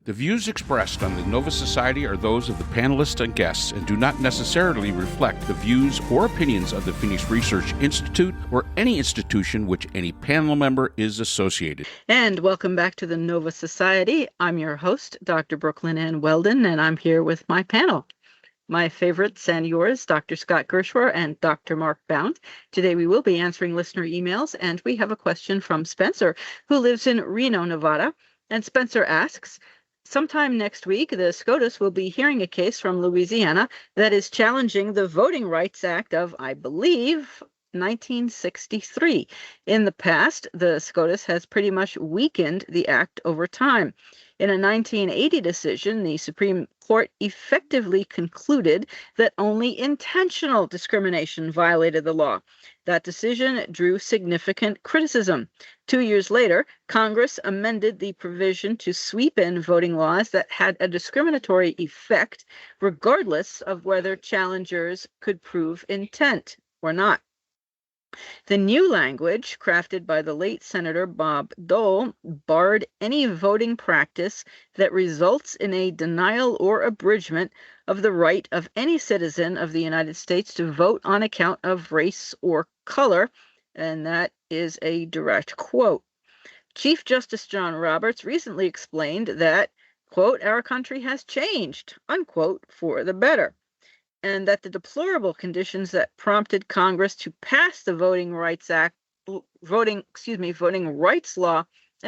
The views expressed on the Nova Society are those of the panelists and guests and do not necessarily reflect the views or opinions of the Phoenix Research Institute or any institution which any panel member is associated. And welcome back to the Nova Society. I'm your host, Dr. Brooklyn Ann Weldon, and I'm here with my panel. My favorites and yours, Dr. Scott Gershwer and Dr. Mark Bound. Today we will be answering listener emails, and we have a question from Spencer, who lives in Reno, Nevada. And Spencer asks, sometime next week, the SCOTUS will be hearing a case from Louisiana that is challenging the Voting Rights Act of, I believe, 1963. In the past, the SCOTUS has pretty much weakened the act over time. In a 1980 decision, the Supreme Court effectively concluded that only intentional discrimination violated the law. That decision drew significant criticism. 2 years later, Congress amended the provision to sweep in voting laws that had a discriminatory effect, regardless of whether challengers could prove intent or not. The new language, crafted by the late Senator Bob Dole, barred any voting practice that results in a denial or abridgment of the right of any citizen of the United States to vote on account of race or color, and that is a direct quote. Chief Justice John Roberts recently explained that, quote, our country has changed, unquote, for the better, and that the deplorable conditions that prompted Congress to pass the Voting Rights Law in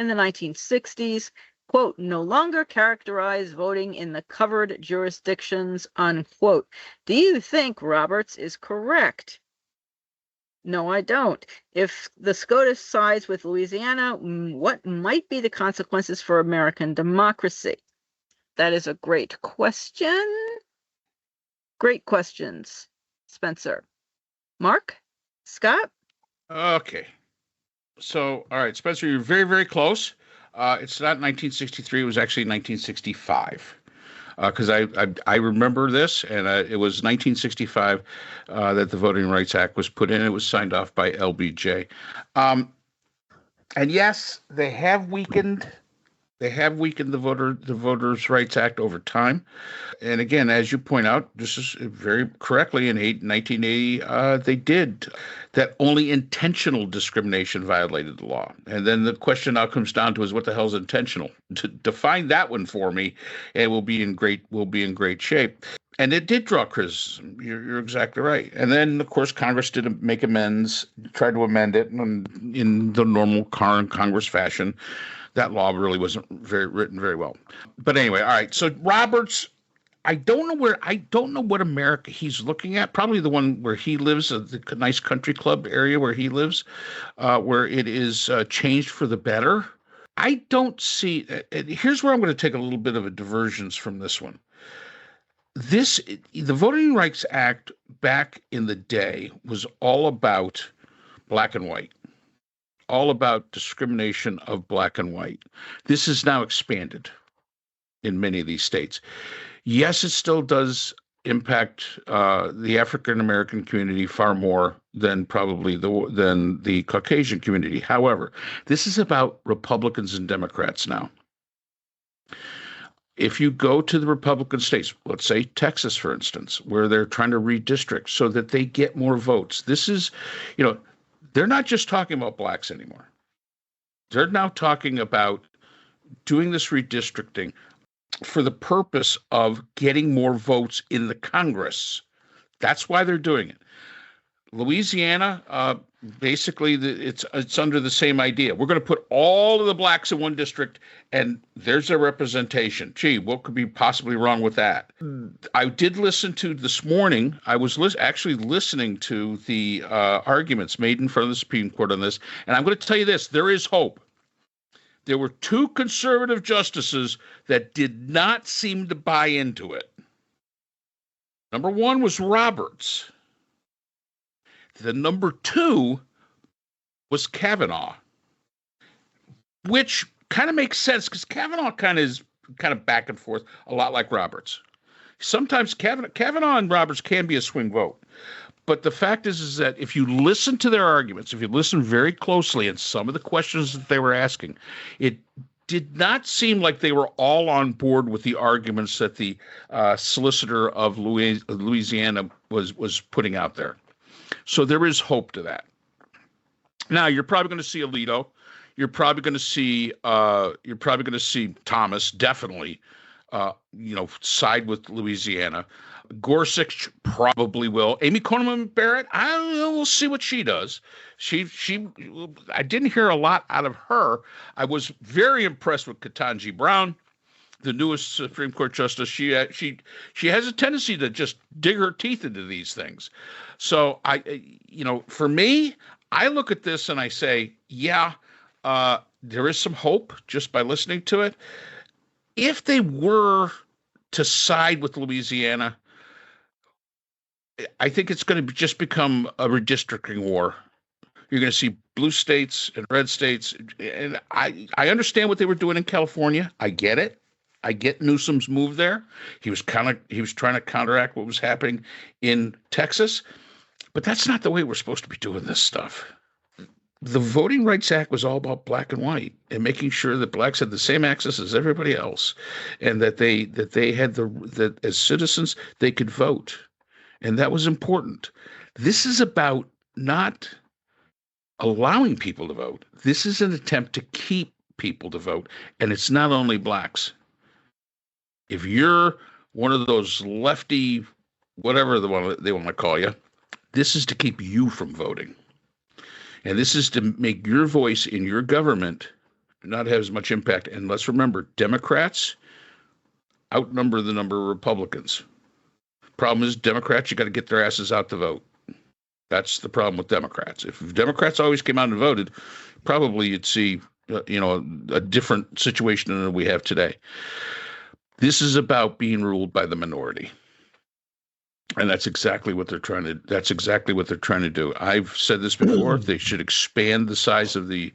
the 1960s, quote, no longer characterize voting in the covered jurisdictions, unquote. Do you think Roberts is correct? No, I don't. If the SCOTUS sides with Louisiana, what might be the consequences for American democracy? That is a great question. Great questions, Spencer. Mark? Scott? Okay. So, all right, Spencer, you're very, very close. It's not 1963. It was actually 1965. Because I remember this, and it was 1965 that the Voting Rights Act was put in. It was signed off by LBJ. And yes, they have weakened the Voters' Rights Act over time. And again, as you point out, this is very correctly in 1980, they did that. Only intentional discrimination violated the law. And then the question now comes down to is what the hell is intentional? To define that one for me, and we'll be in great shape. And it did draw criticism. You're exactly right. And then, of course, Congress did make amends, tried to amend it in the normal Congress fashion. That law really wasn't written very well. But anyway, all right. So Roberts, I don't know what America he's looking at. Probably the one where he lives, the nice country club area where he lives, where it is changed for the better. I don't see. Here's where I'm going to take a little bit of a divergence from this one. The Voting Rights Act back in the day was all about black and white. All about discrimination of black and white. This is now expanded in many of these states. Yes, it still does impact the African American community far more than probably than the Caucasian community. However, this is about Republicans and Democrats now. If you go to the Republican states, let's say Texas, for instance, where they're trying to redistrict so that they get more votes, this is, they're not just talking about blacks anymore. They're now talking about doing this redistricting for the purpose of getting more votes in the Congress. That's why they're doing it. Louisiana, basically, it's under the same idea. We're going to put all of the blacks in one district, and there's their representation. Gee, what could be possibly wrong with that? I did listen to this morning. I was actually listening to the arguments made in front of the Supreme Court on this, and I'm going to tell you this: there is hope. There were two conservative justices that did not seem to buy into it. Number one was Roberts. The number two was Kavanaugh, which kind of makes sense because Kavanaugh kind of back and forth, a lot like Roberts. Sometimes Kavanaugh and Roberts can be a swing vote. But the fact is that if you listen to their arguments, if you listen very closely at some of the questions that they were asking, it did not seem like they were all on board with the arguments that the solicitor of Louisiana was putting out there. So there is hope to that. Now you're probably going to see Alito. You're probably going to see Thomas definitely, side with Louisiana. Gorsuch probably will. Amy Coney Barrett, I don't know. We'll see what she does. I didn't hear a lot out of her. I was very impressed with Ketanji Brown, the newest Supreme Court justice. She has a tendency to just dig her teeth into these things. So for me, I look at this and I say, there is some hope just by listening to it. If they were to side with Louisiana, I think it's going to just become a redistricting war. You're going to see blue states and red states. And I understand what they were doing in California. I get it. I get Newsom's move there. He was trying to counteract what was happening in Texas. But that's not the way we're supposed to be doing this stuff. The Voting Rights Act was all about black and white and making sure that blacks had the same access as everybody else, and that they had that as citizens they could vote. And that was important. This is about not allowing people to vote. This is an attempt to keep people to vote. And it's not only blacks. If you're one of those lefty, whatever they want to call you, this is to keep you from voting. And this is to make your voice in your government not have as much impact. And let's remember, Democrats outnumber the number of Republicans. Problem is, Democrats, you got to get their asses out to vote. That's the problem with Democrats. If Democrats always came out and voted, probably you'd see, a different situation than we have today. This is about being ruled by the minority. And that's exactly what they're trying to do. I've said this before. They should expand the size of the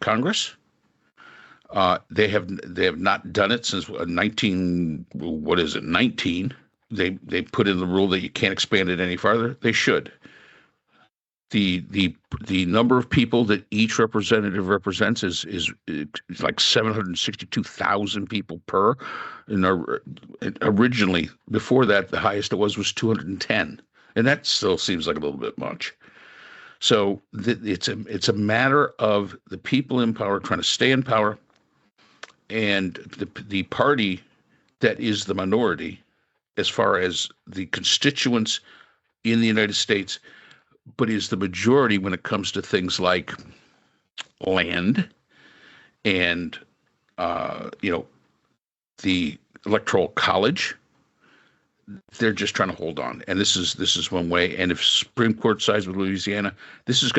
Congress. They have not done it since 19. They put in the rule that you can't expand it any farther. They should. The number of people that each representative represents is like 762,000 people per. And originally, before that, the highest it was 210, and that still seems like a little bit much. So it's a matter of the people in power trying to stay in power, and the party that is the minority, as far as the constituents in the United States, but is the majority when it comes to things like land and the Electoral College. They're just trying to hold on, and this is one way. And if Supreme Court sides with Louisiana, this is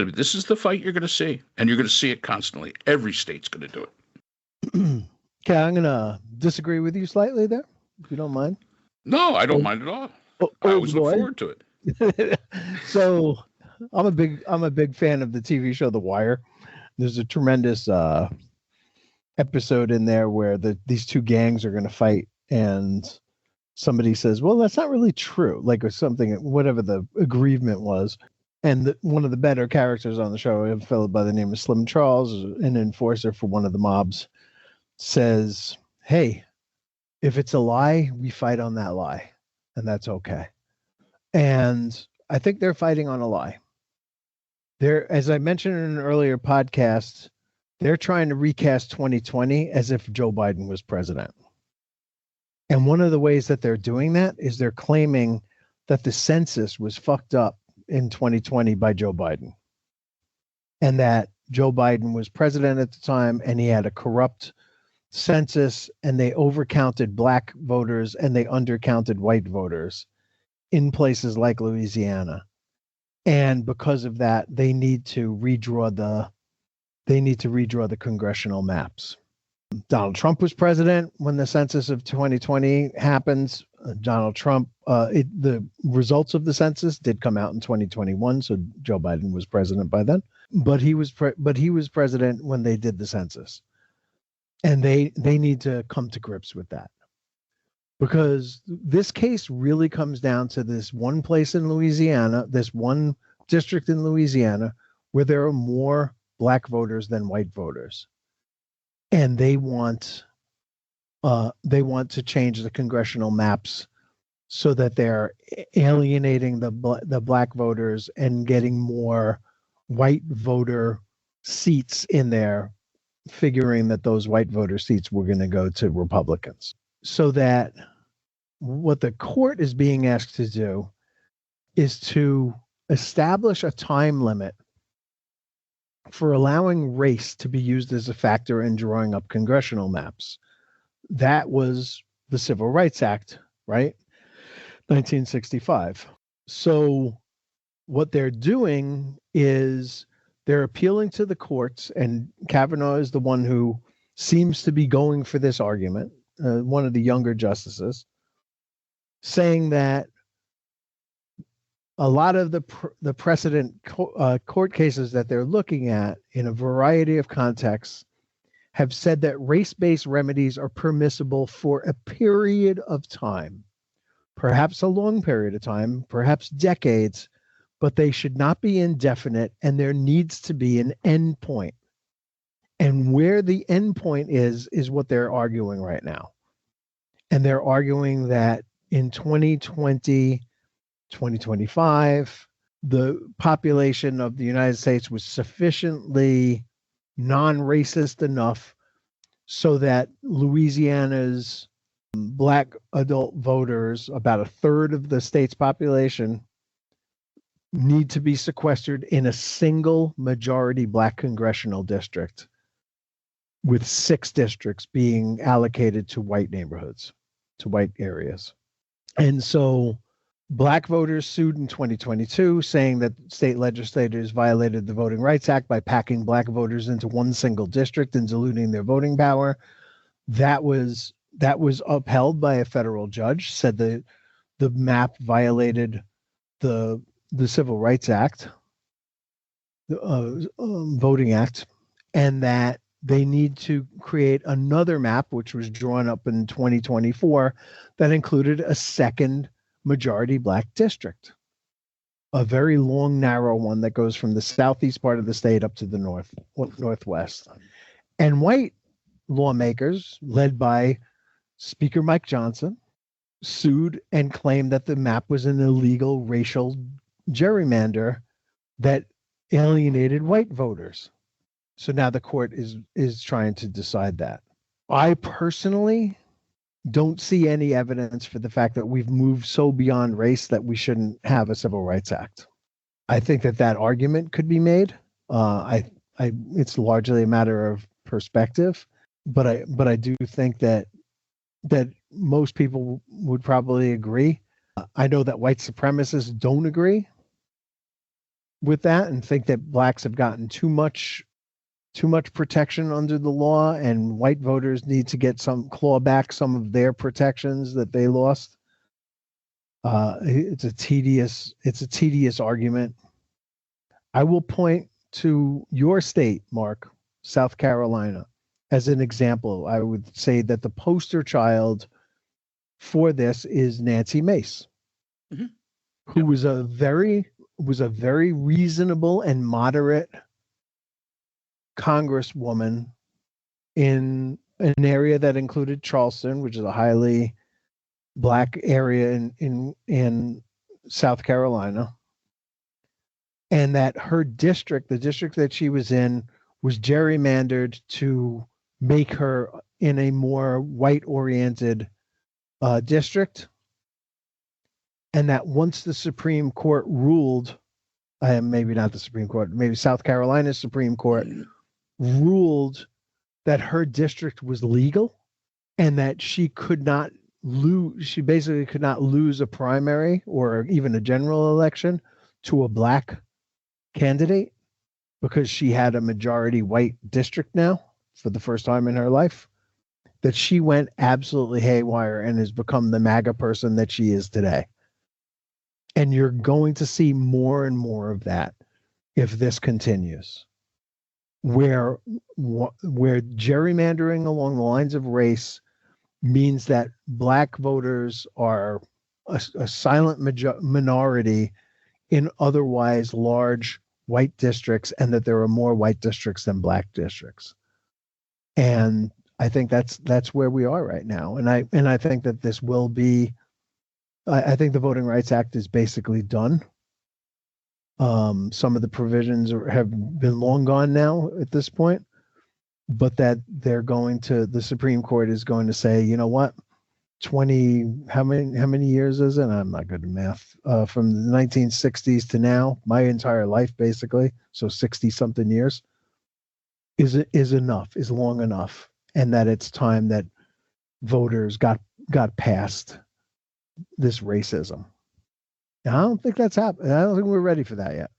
the fight you're going to see, and you're going to see it constantly. Every state's going to do it. Okay, I'm going to disagree with you slightly there, if you don't mind. No, I don't mind at all. I always look forward to it. So, I'm a big fan of the TV show The Wire. There's a tremendous episode in there where these two gangs are going to fight, and somebody says, well, that's not really true, like, or something, whatever the aggrievement was. And one of the better characters on the show, a fellow by the name of Slim Charles, an enforcer for one of the mobs, says, hey, if it's a lie, we fight on that lie, and that's okay. And I think they're fighting on a lie. As I mentioned in an earlier podcast, they're trying to recast 2020 as if Joe Biden was president. And one of the ways that they're doing that is they're claiming that the census was fucked up in 2020 by Joe Biden. And that Joe Biden was president at the time and he had a corrupt census, and they overcounted black voters and they undercounted white voters in places like Louisiana. And because of that, they need to redraw the congressional maps. Donald Trump was president when the census of 2020 happens. Donald Trump, the results of the census did come out in 2021, so Joe Biden was president by then. But he was president when they did the census, and they need to come to grips with that, because this case really comes down to this one place in Louisiana, this one district in Louisiana, where there are more black voters than white voters. and they want to change the congressional maps so that they're alienating the black voters and getting more white voter seats in there, figuring that those white voter seats were going to go to Republicans. So that what the court is being asked to do is to establish a time limit for allowing race to be used as a factor in drawing up congressional maps. That was the Civil Rights Act, right? 1965. So what they're doing is they're appealing to the courts, and Kavanaugh is the one who seems to be going for this argument, one of the younger justices, saying that a lot of the precedent court cases that they're looking at in a variety of contexts have said that race-based remedies are permissible for a period of time, perhaps a long period of time, perhaps decades, but they should not be indefinite, and there needs to be an end point. And where the end point is what they're arguing right now. And they're arguing that in 2020, 2025, the population of the United States was sufficiently non-racist enough so that Louisiana's black adult voters, about a third of the state's population, need to be sequestered in a single majority black congressional district, with 6 districts being allocated to white neighborhoods, to white areas. And so black voters sued in 2022, saying that state legislators violated the Voting Rights Act by packing black voters into one single district and diluting their voting power. That was upheld by a federal judge, said the map violated the Civil Rights Act, the Voting Act, and that they need to create another map, which was drawn up in 2024, that included a second majority black district, a very long, narrow one that goes from the southeast part of the state up to the northwest. And white lawmakers, led by Speaker Mike Johnson, sued and claimed that the map was an illegal racial gerrymander that alienated white voters. So now the court is trying to decide that. I personally don't see any evidence for the fact that we've moved so beyond race that we shouldn't have a Civil Rights Act. I think that argument could be made. It's largely a matter of perspective, but I do think that most people would probably agree. I know that white supremacists don't agree with that and think that blacks have gotten too much protection under the law, and white voters need to get claw back some of their protections that they lost. It's a tedious argument. I will point to your state, Mark, South Carolina, as an example. I would say that the poster child for this is Nancy Mace, mm-hmm. who was a very reasonable and moderate congresswoman in an area that included Charleston, which is a highly black area in South Carolina, and that her district, the district that she was in, was gerrymandered to make her in a more white-oriented district, and that once the Supreme Court ruled, maybe not the Supreme Court, maybe South Carolina's Supreme Court ruled that her district was legal and that she basically could not lose a primary or even a general election to a black candidate because she had a majority white district now for the first time in her life, that she went absolutely haywire and has become the MAGA person that she is today. And you're going to see more and more of that if this continues, where gerrymandering along the lines of race means that black voters are a silent minority in otherwise large white districts, and that there are more white districts than black districts. And I think that's where we are right now. And I think that this will be. I think the Voting Rights Act is basically done. Some of the provisions have been long gone now at this point, but that the Supreme Court is going to say, you know what, how many years is it? I'm not good at math. From the 1960s to now, my entire life basically, so 60 something years, is long enough, and that it's time that voters got past this racism. I don't think that's happening. I don't think we're ready for that yet.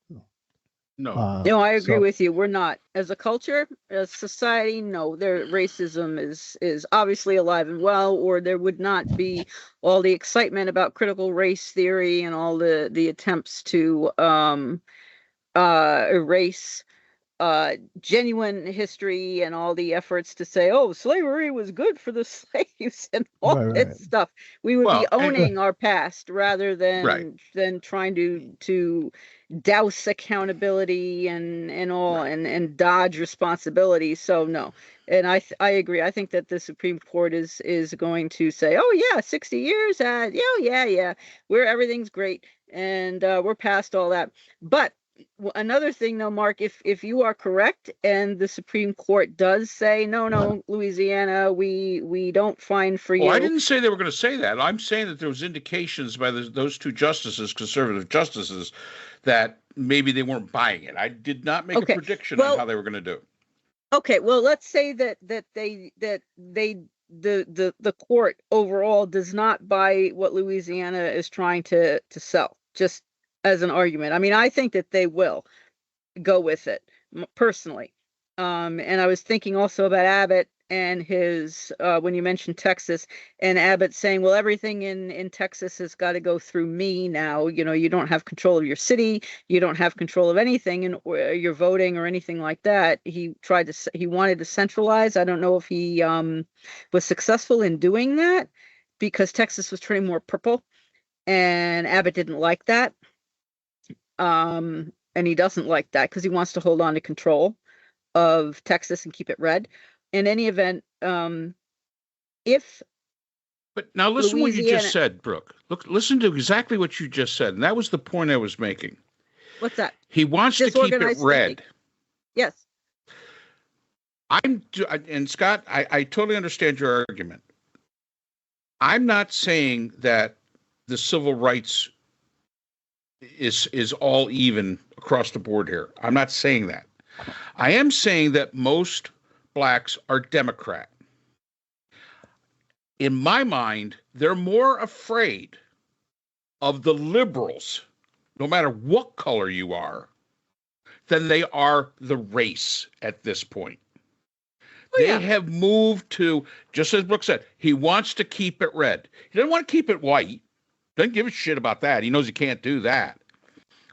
No. No, I agree with you. We're not. As a culture, as society, no. Racism is obviously alive and well, or there would not be all the excitement about critical race theory and all the attempts to erase genuine history and all the efforts to say, oh, slavery was good for the slaves and all that stuff. We would be owning our past rather than trying to douse accountability and all and dodge responsibility. So no. And I agree. I think that the Supreme Court is going to say, oh yeah, 60 years, yeah, everything's great and we're past all that. But another thing though, Mark, if you are correct and the Supreme Court does say, no, Louisiana, we don't find for you. I didn't say they were going to say that. I'm saying that there was indications by those two justices, conservative justices, that maybe they weren't buying it. I did not make a prediction on how they were going to do it. Okay, well, let's say that the court overall does not buy what Louisiana is trying to sell, just as an argument. I mean, I think that they will go with it personally. And I was thinking also about Abbott and his, when you mentioned Texas, and Abbott saying, well, everything in Texas has got to go through me now. You know, you don't have control of your city. You don't have control of anything in your voting or anything like that. He wanted to centralize. I don't know if he was successful in doing that because Texas was turning more purple and Abbott didn't like that. And he doesn't like that because he wants to hold on to control of Texas and keep it red. In any event, but now listen to what you just said, Brooke. Listen to exactly what you just said, and that was the point I was making. What's that? He wants to keep it red. Yes. And Scott, I totally understand your argument. I'm not saying that the civil rights is all even across the board here. I'm not saying that. I am saying that most blacks are Democrat. In my mind, they're more afraid of the liberals, no matter what color you are, than they are the race at this point. They have moved to, just as Brooke said, he wants to keep it red. He doesn't want to keep it white. Doesn't give a shit about that. He knows he can't do that.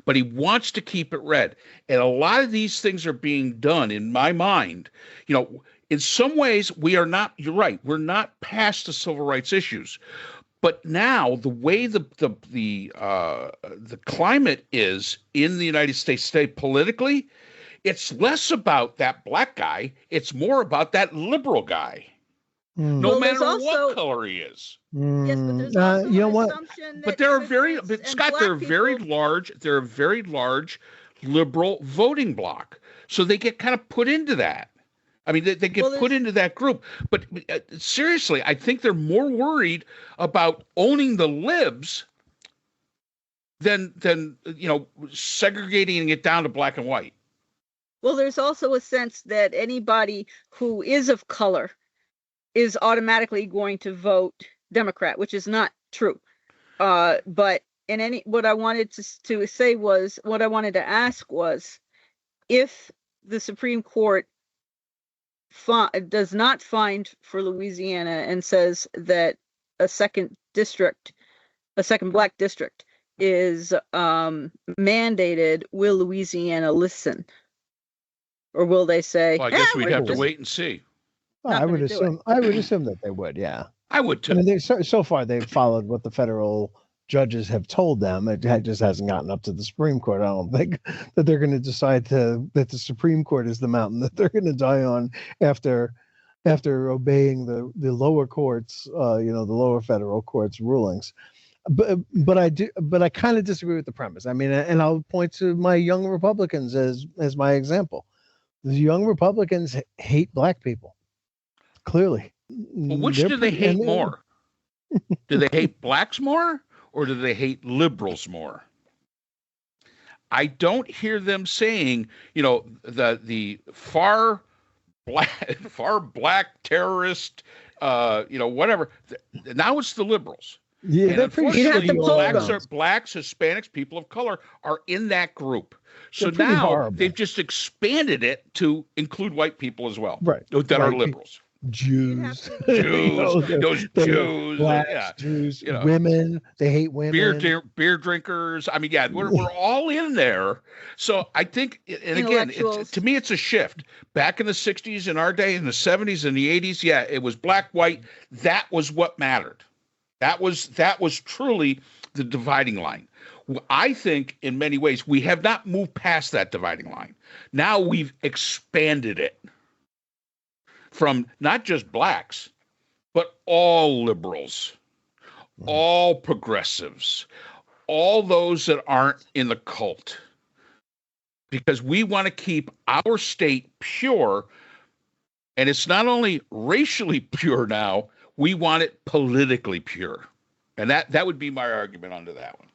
But he wants to keep it red. And a lot of these things are being done, in my mind. You know, in some ways, we are not, you're right, we're not past the civil rights issues. But now, the way the climate is in the United States today politically, it's less about that black guy. It's more about that liberal guy. No matter what color he is. Yes, but there's also you know what? But there are Scott, they're a very large liberal voting bloc. So they get kind of put into that. I mean, they get put into that group. But seriously, I think they're more worried about owning the libs than segregating it down to black and white. Well, there's also a sense that anybody who is of color is automatically going to vote Democrat, which is not true. But what I wanted to say was, what I wanted to ask was, if the Supreme Court does not find for Louisiana and says that a second black district is mandated, will Louisiana listen? Or will they say, well, I guess we'd have to wait and see. Well, I would assume that they would, yeah. I would too. I mean, so far they've followed what the federal judges have told them. It just hasn't gotten up to the Supreme Court. I don't think that they're going to decide that the Supreme Court is the mountain that they're going to die on after after obeying the lower courts, the lower federal courts rulings. But I kind of disagree with the premise. I mean, and I'll point to my young Republicans as my example. The young Republicans hate black people. Clearly. Well, which do they hate more? Do they hate blacks more, or do they hate liberals more? I don't hear them saying, the far black terrorist, whatever. Now it's the liberals. Yeah, and unfortunately, blacks, Hispanics, people of color are in that group. So now horrible. They've just expanded it to include white people as well, right? That are liberals. Jews, those Jews, blacks, Jews, women. They hate women. Beer drinkers. I mean, yeah, we're all in there. So I think, and again, to me, it's a shift. Back in the '60s, in our day, in the '70s, and the '80s, yeah, it was black, white. That was what mattered. That was truly the dividing line. I think in many ways we have not moved past that dividing line. Now we've expanded it from not just blacks, but all liberals, all progressives, all those that aren't in the cult, because we want to keep our state pure. And it's not only racially pure now, we want it politically pure. And that would be my argument under that one.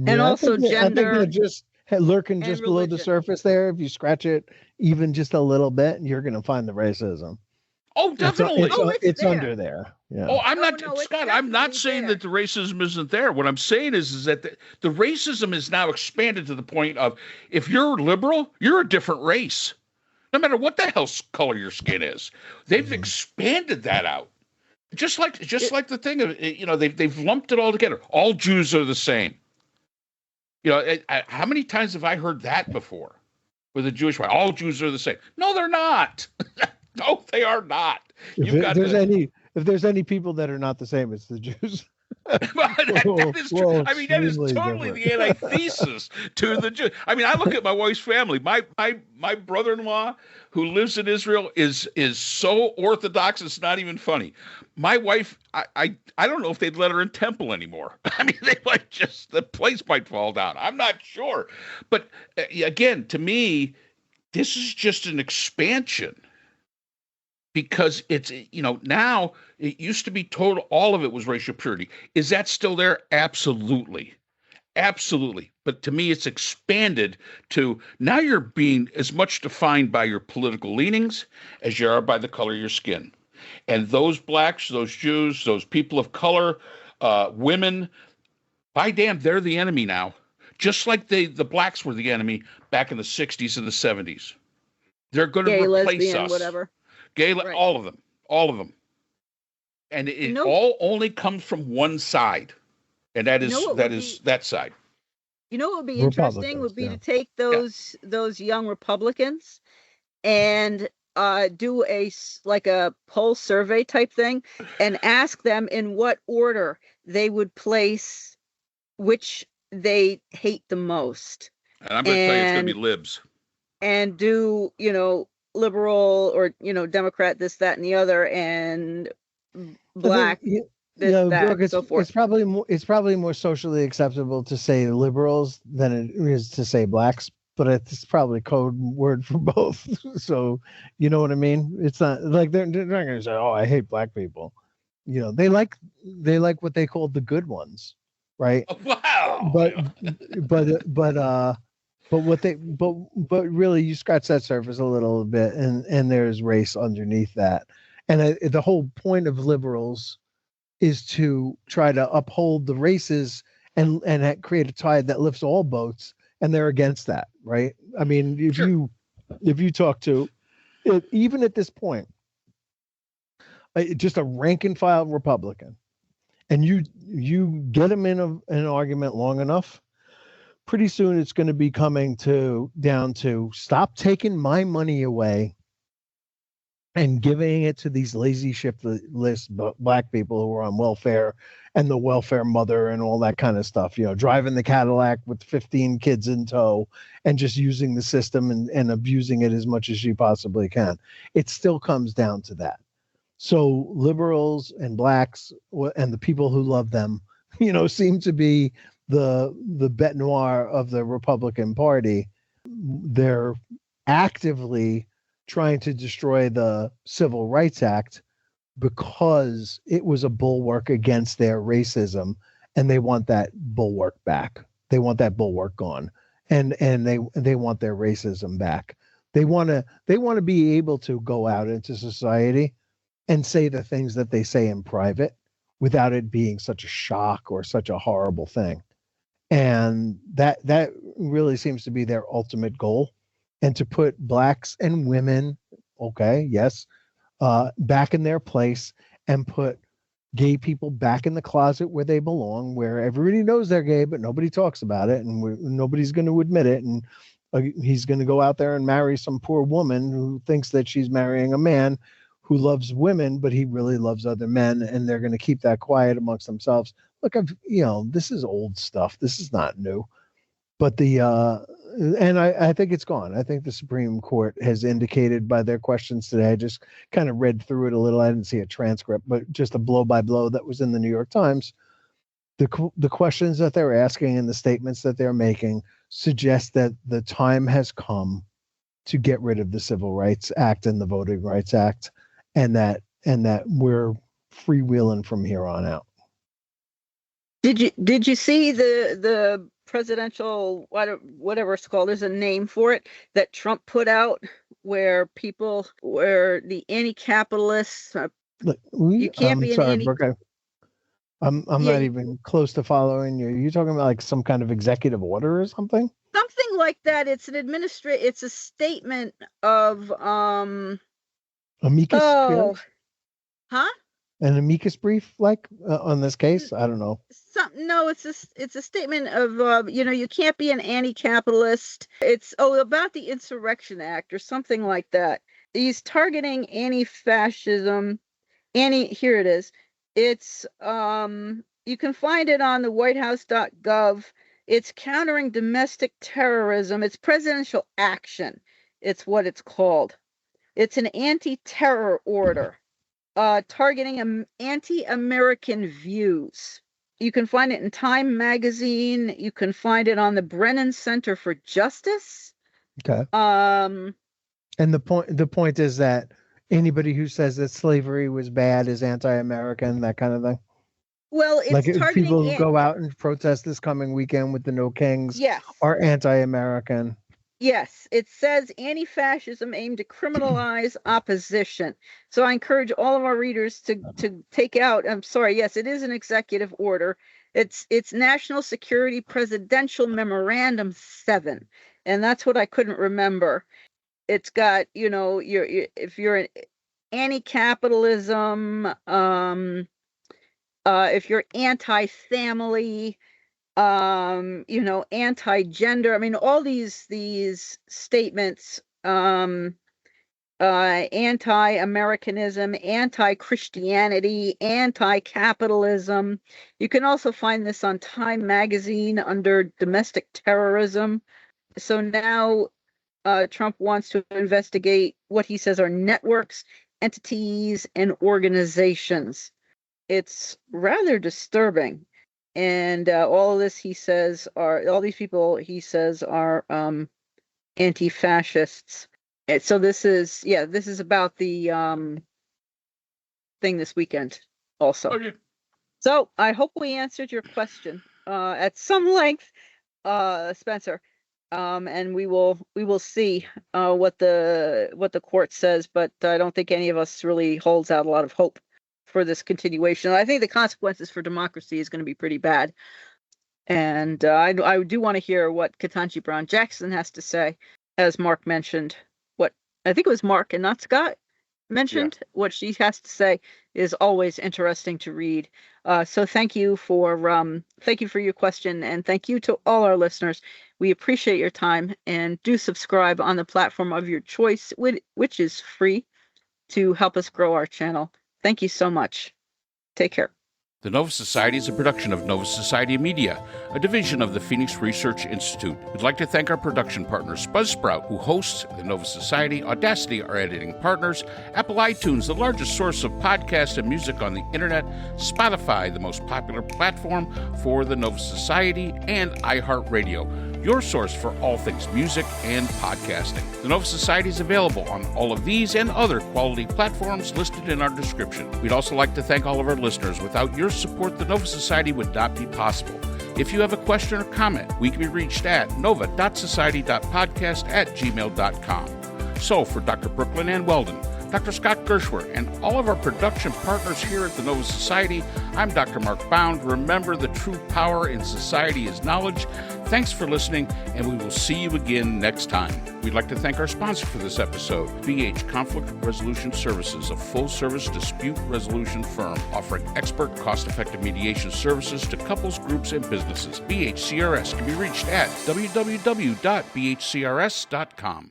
And also gender. I think they're just lurking just below the surface there. If you scratch it even just a little bit, you're going to find the racism. Oh, definitely. It's under there. Yeah. Oh, Scott, I'm not saying that the racism isn't there. What I'm saying is that the racism is now expanded to the point of, if you're liberal, you're a different race. No matter what the hell color your skin is. They've expanded that out. Just like the thing of, they've lumped it all together. All Jews are the same. How many times have I heard that before with a Jewish wife? All Jews are the same. No, they're not. No, they are not. If there's any people that are not the same, it's the Jews. That is true. I mean, that is totally the antithesis to the Jews. I mean, I look at my wife's family. My brother-in-law, who lives in Israel, is so Orthodox it's not even funny. My wife, I don't know if they'd let her in temple anymore. I mean, they might the place might fall down. I'm not sure. But again, to me, this is just an expansion. Because it's, now it used to be total, all of it was racial purity. Is that still there? Absolutely. Absolutely. But to me, it's expanded to, now you're being as much defined by your political leanings as you are by the color of your skin. And those blacks, those Jews, those people of color, women, by damn, they're the enemy now. Just like the blacks were the enemy back in the 60s and the 70s. They're going to replace lesbian, us. Whatever. Gay, right. All of them. And it all only comes from one side. And that is that side. You know what would be interesting would be to take those young Republicans and do a poll survey type thing and ask them in what order they would place which they hate the most. And I'm going to tell you it's going to be libs. And do, liberal or Democrat, this, that, and the other, and black, Brooke, so forth. It's probably more socially acceptable to say liberals than it is to say blacks, but it's probably code word for both. So you know what I mean? It's not like they're not going to say, "Oh, I hate black people." They like what they call the good ones, right? Wow. But really, you scratch that surface a little bit, and there's race underneath that. And the whole point of liberals is to try to uphold the races and create a tide that lifts all boats, and they're against that, right? I mean, if you talk to, even at this point, just a rank and file Republican, and you get them in an argument long enough, pretty soon it's going to be coming down to stop taking my money away and giving it to these lazy shiftless black people who are on welfare and the welfare mother and all that kind of stuff, driving the Cadillac with 15 kids in tow and just using the system and abusing it as much as she possibly can. It still comes down to that. So liberals and blacks and the people who love them, seem to be the bête noire of the Republican Party. They're actively trying to destroy the Civil Rights Act because it was a bulwark against their racism, and they want that bulwark back. They want that bulwark gone, and they want their racism back. They want to be able to go out into society and say the things that they say in private without it being such a shock or such a horrible thing. And that really seems to be their ultimate goal. And to put blacks and women, okay, yes, back in their place, and put gay people back in the closet where they belong, where everybody knows they're gay, but nobody talks about it, and nobody's going to admit it. And he's going to go out there and marry some poor woman who thinks that she's marrying a man who loves women, but he really loves other men, and they're going to keep that quiet amongst themselves. Look, this is old stuff. This is not new. But I think it's gone. I think the Supreme Court has indicated by their questions today. I just kind of read through it a little. I didn't see a transcript, but just a blow by blow that was in the New York Times. The questions that they're asking and the statements that they're making suggest that the time has come to get rid of the Civil Rights Act and the Voting Rights Act, and that we're freewheeling from here on out. Did you see the presidential whatever it's called? There's a name for it that Trump put out, where the anti-capitalists. You can't be sorry, an anti. Brooke, I'm not even close to following you. You're talking about like some kind of executive order or something? Something like that. It's it's a statement of amicus. Huh? An amicus brief, like on this case? I don't know. No, it's a statement of you can't be an anti-capitalist. It's about the Insurrection Act or something like that. He's targeting anti-fascism. Here it is. It's you can find it on the whitehouse.gov. It's countering domestic terrorism. It's presidential action. It's what it's called. It's an anti-terror order. Targeting anti-American views. You can find it in Time magazine. You can find it on the Brennan Center for Justice. Okay. And the point is that anybody who says that slavery was bad is anti-American, that kind of thing. Well, it's like if targeting people who go out and protest this coming weekend with the No Kings, yes, are anti-American. Yes, it says anti-fascism aimed to criminalize opposition. So I encourage all of our readers to take out. I'm sorry. Yes, it is an executive order. It's National Security Presidential Memorandum 7, and that's what I couldn't remember. It's got if you're an anti-capitalism, if you're anti-family. Anti-gender. I mean, all these statements, anti-Americanism, anti-Christianity, anti-capitalism. You can also find this on Time magazine under domestic terrorism. So now Trump wants to investigate what he says are networks, entities, and organizations. It's rather disturbing. And all of this, he says, all these people, he says, are anti-fascists. And so this is about the thing this weekend also. Okay. So I hope we answered your question at some length, Spencer. And we will see what the court says, but I don't think any of us really holds out a lot of hope for this continuation. I think the consequences for democracy is going to be pretty bad. And I do want to hear what Ketanji Brown Jackson has to say, as Mark mentioned. What I think it was Mark and not Scott mentioned. Yeah. What she has to say is always interesting to read. So thank you for your question, and thank you to all our listeners. We appreciate your time, and do subscribe on the platform of your choice, which is free, to help us grow our channel. Thank you so much. Take care. The Nova Society is a production of Nova Society Media, a division of the Phoenix Research Institute. We'd like to thank our production partners, Buzzsprout, who hosts the Nova Society, Audacity, our editing partners, Apple iTunes, the largest source of podcasts and music on the internet, Spotify, the most popular platform for the Nova Society, and iHeartRadio, your source for all things music and podcasting. The Nova Society is available on all of these and other quality platforms listed in our description. We'd also like to thank all of our listeners. Without your support, the Nova Society would not be possible. If you have a question or comment, we can be reached at nova.society.podcast@gmail.com. So for Dr. Brooklyn Ann Weldon, Dr. Scott Gershwer, and all of our production partners here at the Nova Society, I'm Dr. Mark Bound. Remember, the true power in society is knowledge. Thanks for listening, and we will see you again next time. We'd like to thank our sponsor for this episode, BH Conflict Resolution Services, a full-service dispute resolution firm offering expert, cost-effective mediation services to couples, groups, and businesses. BHCRS can be reached at www.bhcrs.com.